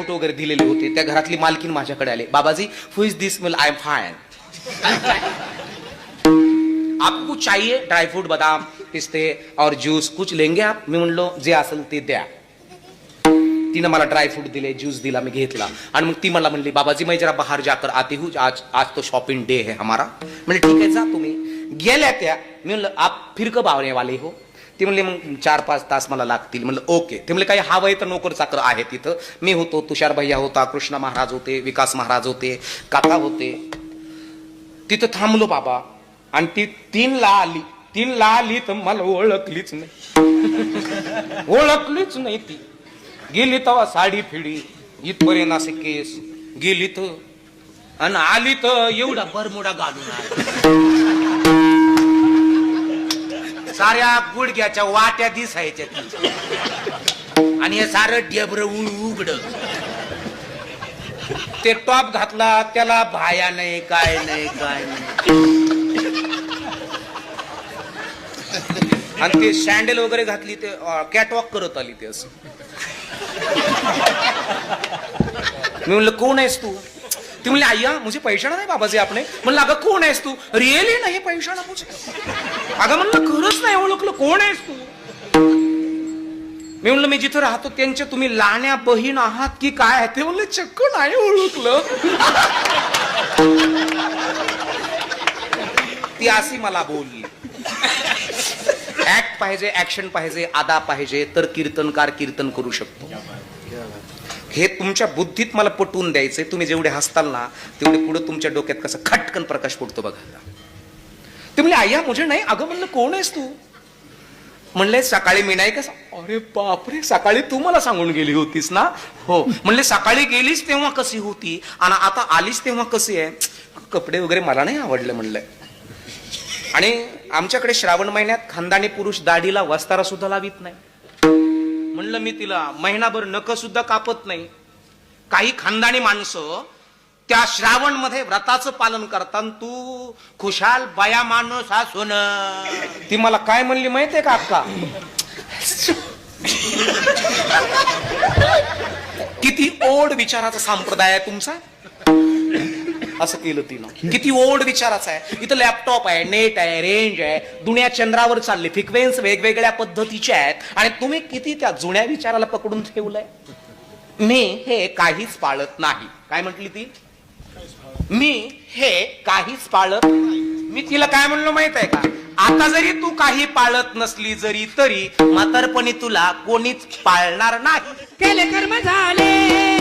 Dry fruit वगैरे दिलेले होते. त्या घरातली मालकीन माझ्याकडे आले. बाबाजी who is this? I am fine. आपको चाहिए ड्रायफ्रूट, बादाम, पिस्ते और ज्यूस कुछ लेंगे आप? मी म्हणलो जे असेल ते द्या. तिनं मला ड्रायफ्रूट दिले, ज्यूस दिला, मी घेतला. आणि मग ती मला म्हणली बाबाजी मैं जरा बाहर जाकर आती हूँ, आज तो शॉपिंग डे है हमारा. म्हणजे ठीक आहे जा तुम्ही. गेल्या त्या. मी म्हणलं आप फिर कब आने वाले हो? ती म्हणली मग 4-5 तास मला लागतील. म्हणलं ओके. ते म्हणले काही हवंय तर नोकर चाकर आहे तिथं. मी होतो, तुषार भैया होता, कृष्णा महाराज होते, विकास महाराज होते, काका होते. तिथं थांबलो बाबा. आणि ती 3ला आली. 3ला आली तर मला ओळखलीच नाही. ओळखलीच नाही ती. गेली तेव्हा साडी फिडी इथपर्यंत असे केस. गेली तर आणि आली तर एवढा बरमुडा घालून आली. साऱ्या गुडघ्याच्या वाट्या दिसायच्या तिच्या. आणि हे सारं डेबर उघड. ते टॉप घातला त्याला भाया नाही, काय नाही, काय नाही. आणि ते सँडल वगैरे घातली ते कॅटवॉक करत आली ते असं. मी म्हणलं कोण आहेस तू? ती म्हणली आय्या मुझे पहचाना नाही बाबाजी आपने. म्हणलं अगं कोण आहेस तू? रिअली नाही पहचाना मुझे. अगं म्हणलं खरंच नाही ओळखलं. कोण आहेस तू? मी म्हणलं मी जिथं राहतो त्यांच्या तुम्ही लहान्या बहीण आहात की काय? ते म्हणलं चक्क नाही ओळखलं. ती अशी मला बोलली. ऍक्ट पाहिजे, ऍक्शन पाहिजे, आदा पाहिजे तर कीर्तनकार कीर्तन करू शकतो. हे तुमच्या बुद्धीत मला पटवून द्यायचंय. तुम्ही जेवढे हसताल ना तेवढे पुढे तुमच्या डोक्यात कसं खटकन प्रकाश पडतो बघा. ते म्हणले आय्या मुझे नाही. अगं म्हणलं कोण आहेस तू? म्हणले सकाळी मी नाही कसा. अरे बापरे, सकाळी तू मला सांगून गेली होतीस ना? हो. म्हणले सकाळी गेलीस तेव्हा कशी होती आणि आता आलीस तेव्हा कशी आहे? कपडे वगैरे मला नाही आवडले म्हणलंय. आणि आमच्याकडे श्रावण महिन्यात खानदानी पुरुष दाढीला वस्तारा सुद्धा लावित नाही. म्हणलं मी तिला महिनाभर नख सुद्धा कापत नाही. काही खानदानी माणसं त्या श्रावण मध्ये व्रताचं पालन करतात. तू खुशाल बाया माणूस असून. ती मला काय म्हणली माहितीये का अक्का? किती ओढ विचाराचा संप्रदाय आहे तुमचा. असं केलं तिनं. किती ओढ विचाराचा आहे. इथं लॅपटॉप आहे, नेट आहे, रेंज आहे, दुनिया चंद्रावर चालली, फ्रिक्वेन्स वेगवेगळ्या पद्धतीच्या आहेत आणि तुम्ही किती त्या जुन्या विचाराला पकडून ठेवलंय. मी हे काहीच पाळत नाही. काय म्हटली ती? मी हे काहीच पाळत नाही. मी तिला काय म्हणलो माहित आहे का? आता जरी तू काही पाळत नसली जरी तरी म्हातारपणी तुला कोणीच पाळणार नाही. केले कर्म झाले